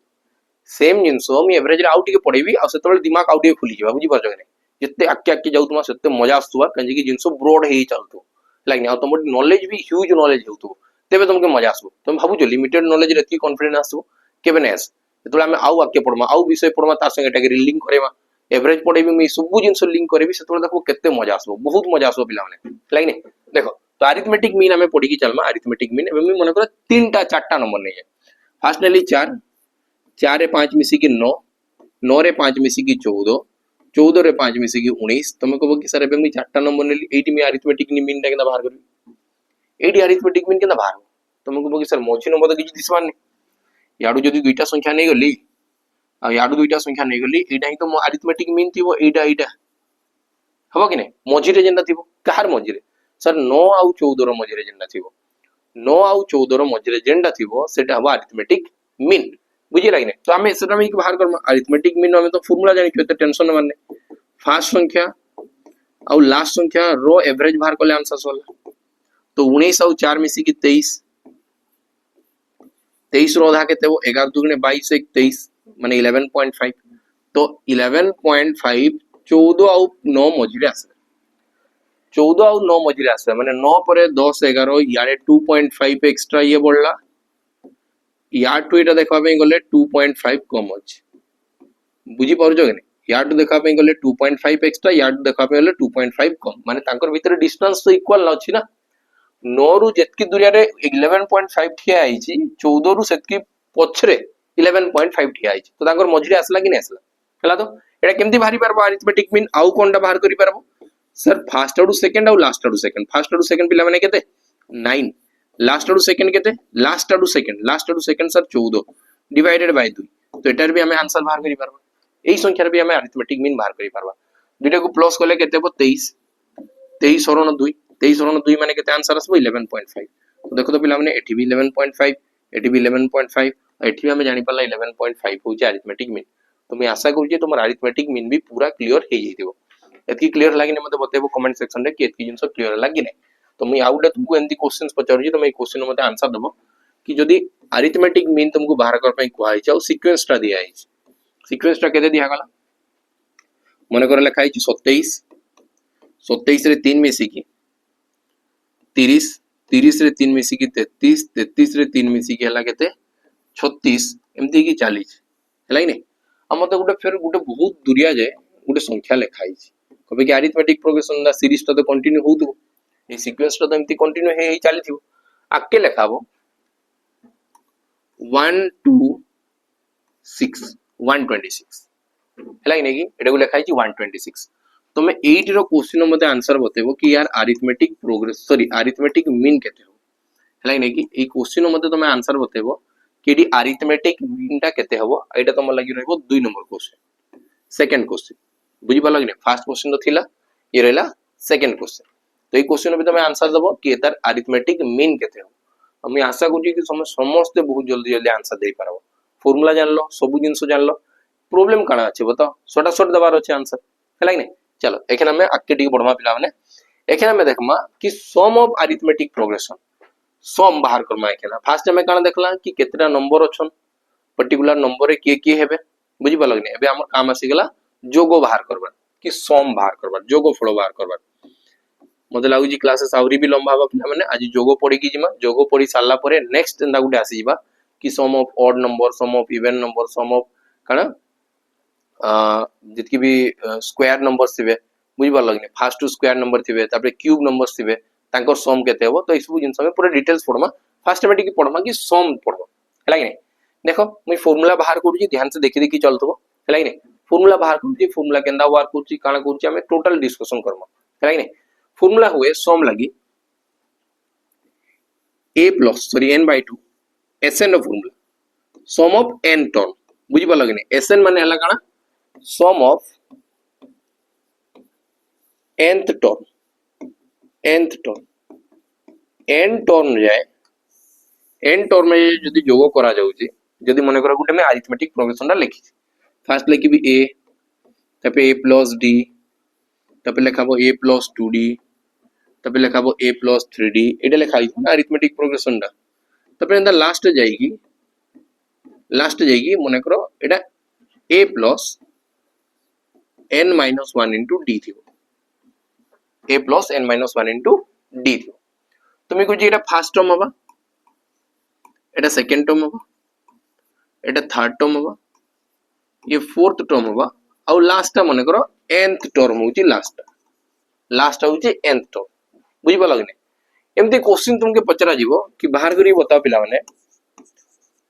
सेम जिनस मी एवरेज रे आउ टिके पढेबी आ सेतबेले दिमाग आउ टिके खुली जेबा बुझी पारजो कि नहीं जत्ते आक्के आक्के जाउ तुमा सेते मजा आस्तुवा कहि कि जिनस ब्रॉड हेई चलतो हला कि नहीं आ तुम नॉलेज भी ह्यूज नॉलेज हेउतो तेबे तुमके मजा आसबो तुम भाबुजो लिमिटेड नॉलेज रे एतकी कॉन्फिडेंस आसबो केबे नै आस जेतले हम आउ आके पढमा आउ विषय पढमा ता संगे टाके लिंक करेमा एवरेज पढेबी मी सब जिंस लिंक करेबी सेतले देखो केते मजा आसबो बहुत मजा आसबो पिला माने लाइक नै देखो तो अरिथमेटिक मीन हमें पढी की चलमा अरिथमेटिक मीन एबे मी मने कर तीनटा चारटा नंबर नै है फर्स्ट नेली 4 4 रे 5 मिसी की 9 9 रे 5 मिसी की 14 14 रे 5 मिसी की 19 तुम कहबो कि सर एबे मी चारटा नंबर नेली एटी मी अरिथमेटिक मीन टा केना बाहर करबी एटी अरिथमेटिक मीन केना बाहर तुम कहबो कि सर मोची नंबर तो किछि दिसबार नै याडू जदी दुईटा संख्या नै गली आ याडू दुईटा संख्या नै गली एटा ही तो मो अरिथमेटिक मीन थिबो एटा हबो कि नै मोजी रे जेंदा थिबो कहार मोजी रे सर 9 आउ 14 रो मोजी रे जेंदा थिबो 9 आउ 14 रो मोजी रे जेंदा थिबो सेटा हबो अरिथमेटिक मीन बुझी लागिने तो हमें सेटा में बाहर करम अरिथमेटिक मीन हमें तो फार्मूला जानि के टेंशन न माने फर्स्ट संख्या आउ लास्ट संख्या रो एवरेज बाहर करले आंसर सोला तो 19 आउ 4 मिसी की 23 23 रो आधा केते वो 11 दुगुने 22 1 23 माने 11.5 तो 11.5 14 आउ 9 मझिरे आसे 14 आउ 9 मझिरे आसे माने 9 परे 10 11 यारे 2.5 एक्स्ट्रा ये बढ़ला यार टू एटा देखा पे गले 2.5 कम अछि बुझी परजो कि यार टू देखा पे गले 2.5 एक्स्ट्रा यार टू देखा पे गले 2.5 कम माने तांकर भीतर डिस्टेंस तो इक्वल न अछि ना 9 रु जेतकी दूरिया रे 11.5 ठिया आइछि 14 रु सेतकी पछरे 11.5 ठिया आइछि तो तांकर मझिरे आसला कि नै आसला हला तो एटा केमती भारी परबो अरिथमेटिक मीन आउ कोनटा बाहर करि परबो सर फर्स्ट आडू सेकंड आउ लास्ट आडू सेकंड फर्स्ट आडू सेकंड पिला माने केते 9 लास्ट आडू सेकंड केते लास्ट आडू सेकंड सर 14 डिवाइडेड बाय 2 तो एटार भी हमें आंसर बाहर करि परबा एई संख्या रे भी हमें अरिथमेटिक मीन बाहर करि परबा दुटा को प्लस करले केते हो 23 23 और 2 23 और 2 माने केते आंसर आसबो 11.5 तो देखो तो पिला माने एठी भी 11.5 एठी भी 11.5 एठी भी हमें जानि पल्ला 11.5 होजे अरिथमेटिक मीन तो मैं आशा करू जे तुमर अरिथमेटिक मीन भी पूरा क्लियर हे जइथिबो एतकी क्लियर लागिने मते बतेबो कमेंट सेक्शन रे कि एतकी जिंस क्लियर लागी नै तो मैं आउट तुमको एंती क्वेश्चंस पचारू जे तो मैं क्वेश्चन मते आंसर दबो कि जदी अरिथमेटिक मीन तुमको बाहर कर पई कुआई छ सीक्वेंस टा दिया है सीक्वेंस टा केते दिया गला मने कर लिखा है 27 27 रे 3 मिसी की 30 30 रे 3 मिसी की 33 33 रे 3 मिसी की हला केते 36 एमती की 40 हला नै हम तो गुटे फिर गुटे बहुत दुरिया जाय गुटे संख्या लिखाई छी कबे कि अरिथमेटिक प्रोग्रेशन दा सीरीज ता तो कंटिन्यू होउतो ए सीक्वेंस ता तो एमती कंटिन्यू हे चली थिबो आके लिखाबो 1 2 6 126 हला नै कि एटा को लिखाई छी 126 तो मैं 8 रो क्वेश्चन मते आंसर बतेबो कि यार arithmetic progress sorry arithmetic mean केते हो हला नै कि ए क्वेश्चन मते तो मैं आंसर बतेबो कि डी अरिथमेटिक मीन टा केते हबो एटा तो म लागि रहबो 2 नंबर क्वेश्चन सेकंड क्वेश्चन बुझी पालो कि फर्स्ट क्वेश्चन तो थिला ये रहला सेकंड क्वेश्चन तो ए क्वेश्चन भी तो मैं आंसर दबो कि एतार अरिथमेटिक मीन केते हो मैं आशा करूँ कि समस्ते बहुत जल्दी जल्दी आंसर दे पारबो फॉर्मूला जान लो सब जिनस जान लो प्रॉब्लम काना अछि बताओ सटा सट दबार अछि आंसर है कि नहीं चलो एखन हमें आगे टिके बढ़मा पिला माने एखन हमें देखमा कि सम ऑफ अरिथमेटिक प्रोग्रेशन सम बाहर करमा एखन फास्ट हमें काना देखला कि केतेटा नंबर अछन पर्टिकुलर नंबर रे के हेबे बुझि पालो कि नहीं एबे हमर काम आसी गेला जोगो बाहर करबा कि सम बाहर करबा जोगो फलो बाहर करबा मते लागु जी क्लासेस आउरी भी लंबा हबा पिला माने आज जोगो पढ़ी कि जिमा जोगो पढ़ी सारला परे नेक्स्ट एंदा गुटे आसी जिबा कि sum of odd number sum of even number sum of काना जितकी भी स्क्वायर नंबर्स थिबे बुझि पालो कि नहीं फास्ट टू स्क्वायर नंबर थिबे तापर क्यूब नंबर्स थिबे तांको सम केते हेबो तो इसबु जिंस में पूरा डिटेल्स पढमा फास्ट में टिके पढमा कि सम पढबो हैला कि नहीं देखो मैं फार्मूला बाहर करूची ध्यान से देखि देखि चलतबो हैला कि नहीं फार्मूला बाहर करूची फार्मूला केंदा वर्क करूची काना करूची हमें टोटल डिस्कशन करमो हैला कि नहीं फार्मूला हुए सम लगी a plus sorry n by 2 sn रो formula sum of n term बुझि पालो कि नहीं sn माने हला काना sum of nth term n term जाए n टर्म में जदी जोग करा जाउची जदी मने करा गुटे में अरिथमेटिक प्रोग्रेशन ला लिखि फर्स्ट लिखि भी a तबे a plus d तबे लिखाबो a plus 2d तबे लिखाबो a plus 3d एटा लिखा आइतो ना अरिथमेटिक प्रोग्रेशन दा तबे एंदा लास्ट जाएगी मने करो एटा a plus n minus 1 into d थियो a plus n minus 1 into d थियो तुमी को जी एटा फर्स्ट टर्म हबा एटा सेकंड टर्म हबा एटा थर्ड टर्म हबा ये फोर्थ टर्म हबा और लास्ट टा मने करो nth टर्म होची लास्ट होची nth टर्म बुझि पालो कि नहीं एमती क्वेश्चन तुमके पचरा जीवो कि बाहर करी बताओ पिला माने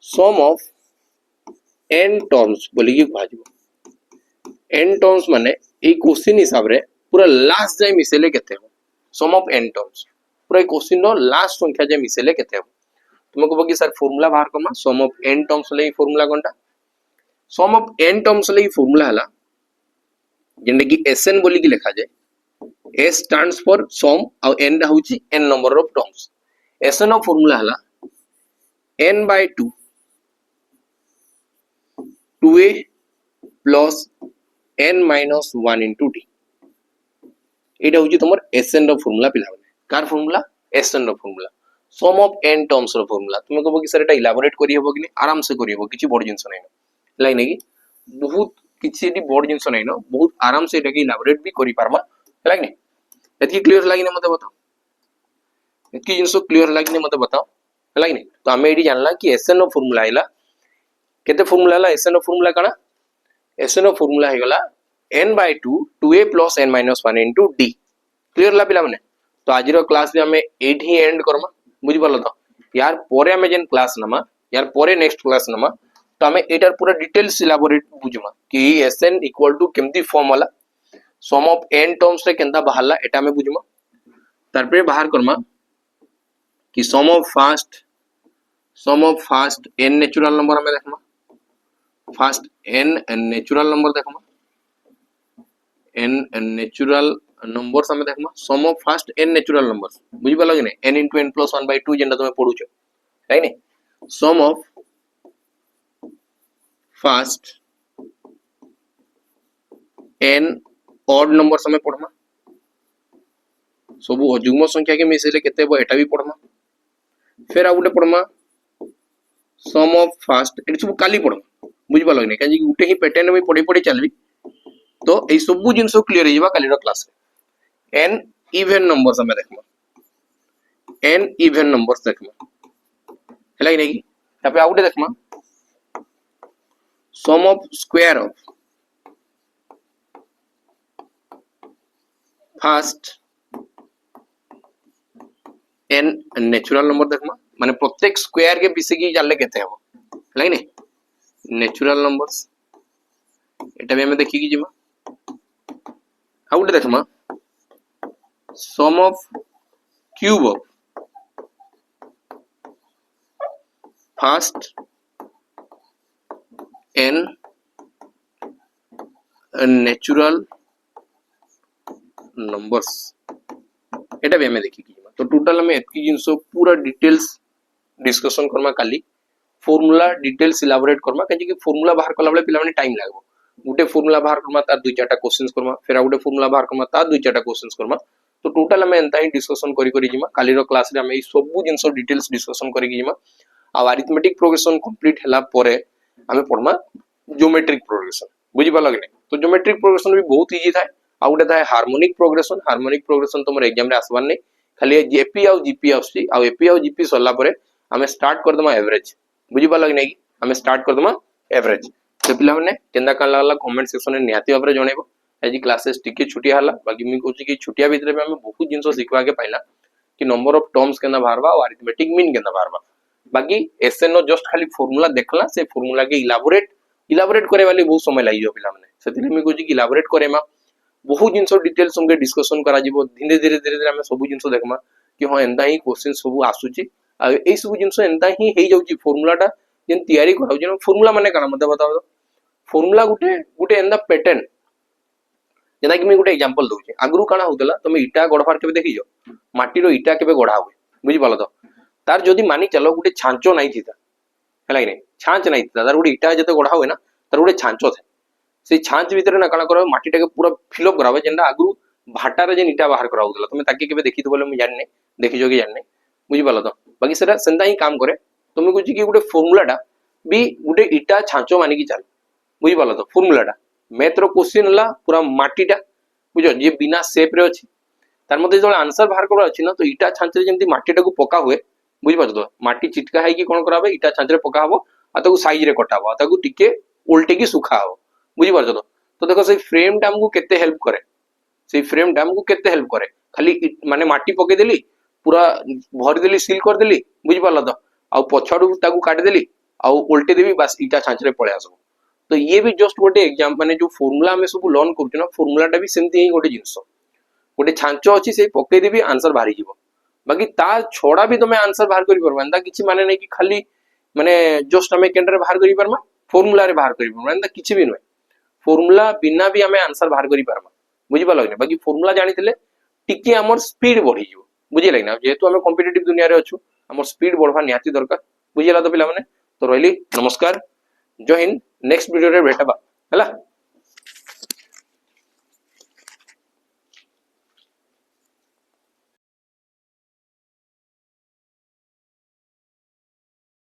सम ऑफ n टर्म्स बोली कि भाजिबो n टर्म्स माने ए क्वेश्चन हिसाब रे पूरा लास्ट जाय मिसेले केते हो सम ऑफ n टर्म्स पूरा क्वेश्चन नो लास्ट संख्या जाय मिसेले केते हो तुमको बगी सर फार्मूला बाहर कमा सम ऑफ n टर्म्स ले फार्मूला कोनटा सम ऑफ n टर्म्स ले फार्मूला हला जेंडे कि sn बोली कि लिखा जाय S stands for sum और n होची n number of terms sn of formula हला n by 2 2a plus n minus 1 into d एटा होची तमर sn रो फार्मूला पिला बने कार फार्मूला sn रो formula sum of n terms रो फार्मूला तुम कहबो कि सर एटा इलाबोरेट करि हेबो कि आराम से करि हेबो किछि बड़ जिंस नै लाइन कि बहुत किछि डी बड़ जिंस नै न बहुत आराम से एटा कि इलाबोरेट भी करि पारमा लाइन एतकी क्लियर लागिने मते बताओ एतकी जिंसो क्लियर लागिने मते बताओ लागिने तो हमें एडी जानला कि SN फार्मूला आइला केते फार्मूला आइला SN फार्मूला काना SN फार्मूला हे गला n by 2 2a plus n minus 1 into d clear ला पिला माने तो आज रो क्लास भी हमें एडी एंड करमा बुझि पालो तो यार पोरे हमें जेन क्लास नमा यार पोरे नेक्स्ट क्लास नमा तो हमें एटार पूरा डिटेल्स इलाबोरेट बुझमा कि SN इक्वल टू केमती फॉर्म वाला सम ऑफ n टर्म्स रे केंदा बाहरला एटा में बुझमा तार पे बाहर करमा कि sum of first n natural number हमें देखमा फर्स्ट n नेचुरल नंबर देखमा n नेचुरल नंबर्स हमें देखमा sum of first n natural numbers बुझि पालो कि नहीं n into n plus 1 by 2 जेंडा तुमे पढु छ है नि sum of first n odd numbers हमें पढमा सब अजुग्म संख्या के मिसेले केते बो एटा भी पढमा फिर आ गुटे पढमा सम ऑफ फर्स्ट एटी सब काली पढमा बुझि पालो नै काजी गुटे ही पैटर्न में पढी पढी चलबी तो ए सब जिंस क्लियर हो जाबा काली रो क्लास n इवन नंबर्स हमें देखमा n इवन नंबर्स देखमा हला नै कि तापे आ गुटे देखमा sum of square of first n natural number देखमा माने प्रत्येक स्क्वायर के विषय की जानले केते हो हला नै नेचुरल नंबर्स एटा भी हमें देखि कि जिमा आउट देखमा sum of cube of first n natural numbers एटा भी हमें देखि कि तो टोटल हमें एतकी जिंसो पूरा डिटेल्स डिस्कशन करमा काली फॉर्मूला डिटेल्स इलाबोरेट करमा कहीं कि फॉर्मूला बाहर कला बेले पिला माने टाइम लागबो गुटे फॉर्मूला बाहर करमा तार दुई चारटा क्वेश्चंस करमा फिर आ गुटे फॉर्मूला बाहर करमा तार दुई चारटा क्वेश्चंस करमा तो टोटल हमें एंता ही डिस्कशन करी करी जिमा काली रो क्लास रे हमें ई सब जिंस डिटेल्स डिस्कशन करी जिमा आ अरिथमेटिक प्रोग्रेशन कंप्लीट हला परे हमें पढमा ज्योमेट्रिक प्रोग्रेशन बुझी पालो कि नहीं तो ज्योमेट्रिक प्रोग्रेशन भी बहुत इजी थाए आ गुटे थाए हार्मोनिक प्रोग्रेशन तुम एग्जाम रे आसबार नहीं खाली एपी आ जीपी आसी आ एपी आ जीपी सरला परे हमें स्टार्ट कर दमा एवरेज बुझी पालो कि नहीं हमें स्टार्ट कर दमा एवरेज तो पिला माने केंदा का लागला कमेंट सेक्शन में निहाती भाबरे जणेबो एजी क्लासेस टिके छुटिया हला बाकी मी कहूची कि छुटिया भितर में हमें बहुत जिंस सिखवा के पाइला कि नंबर ऑफ टर्म्स केंदा बाहरबा और अरिथमेटिक मीन केंदा बाहरबा बाकी एसएनओ जस्ट खाली फार्मूला देखला से फार्मूला के इलाबोरेट करे वाली बहुत समय लागि जो पिला माने सेतिले मी कहूची कि इलाबोरेट करे मा बहुत जिंस डिटेल्स हमके डिस्कशन करा जिवो धीरे धीरे हमें सब जिंस देखमा कि हां एंदा ही क्वेश्चन सब आसुची आ ए सब जिंस एंदा ही हेई जाउची फार्मूलाटा जेन तयारी कराउ जेन फार्मूला माने काना मते बताओ फार्मूला गुटे गुटे एंदा पैटर्न जेना कि मैं गुटे एग्जांपल दोचे आगरु काना होतला तमे इटा गडफार केबे देखिजो माटी रो इटा केबे गडा होय बुझी पालो तो तार जदी मानी चलो गुटे छांचो नाही थिता हला कि नहीं छांच नाही थिता तार गुटे इटा जते गडा होय ना तार गुटे छांचो थे से छांच भीतर ना काना करो माटी टाके पूरा फिलअप करावे जेंडा आगरु भाटारे जेन इटा बाहर करा होतला तमे ताके केबे देखि तो बोले मैं जानने देखिजो कि जानने बुझी पालो तो बाकी सेटा सेंदा ही काम करे तुम कुछ कि गुटे फार्मूलाटा भी गुटे इटा छांचो माने कि चल बुझी पालो तो फार्मूलाटा मैथ रो क्वेश्चन हला पूरा माटीटा बुझो जे बिना शेप रे अछि तार मध्ये जो आंसर बाहर कर अछि ना तो इटा छांचरे जेंति माटीटा को पका हुए बुझी पाछो तो माटी चिटका है कि कोन कराबे इटा छांचरे पका हबो आ ताको साइज रे कटाबो आ ताको टिके उल्टे की सुखा हो बुझी पाछो तो देखो से फ्रेम टा हमको केते हेल्प करे से फ्रेम टा हमको केते हेल्प करे खाली माने माटी पके देली पूरा भर देली सील कर देली बुझी पालो तो आ पछाडू ताको काट देली आ उल्टे देबी बस इटा छांचरे पळे आसबो तो ये भी जस्ट गोटे एग्जाम माने जो फॉर्मूला में सब लर्न करछु ना फॉर्मूलाटा भी सेमती ही गोटे जिंस गोटे छांचो अछि से पके देबी आंसर बाहरी जीवो बाकी ता छोड़ा भी तुम आंसर बाहर करि परबा एंदा किछि माने नै कि खाली माने जस्ट हमें केंद्र बाहर करि परबा फॉर्मूला रे बाहर करि परबा एंदा किछि भी नै फॉर्मूला बिना भी हमें आंसर बाहर करि परबा बुझि पालो कि बाकी फॉर्मूला जानिथिले टिके हमर स्पीड बढ़ी जीवो बुझि लागना जेहेतु हमें कॉम्पिटिटिव दुनिया रे अछु हमर स्पीड बढ़वा निहाती दरकार बुझिला तो पिला माने तो रहली नमस्कार जय हिंद नेक्स्ट वीडियो रे भेटबा हला।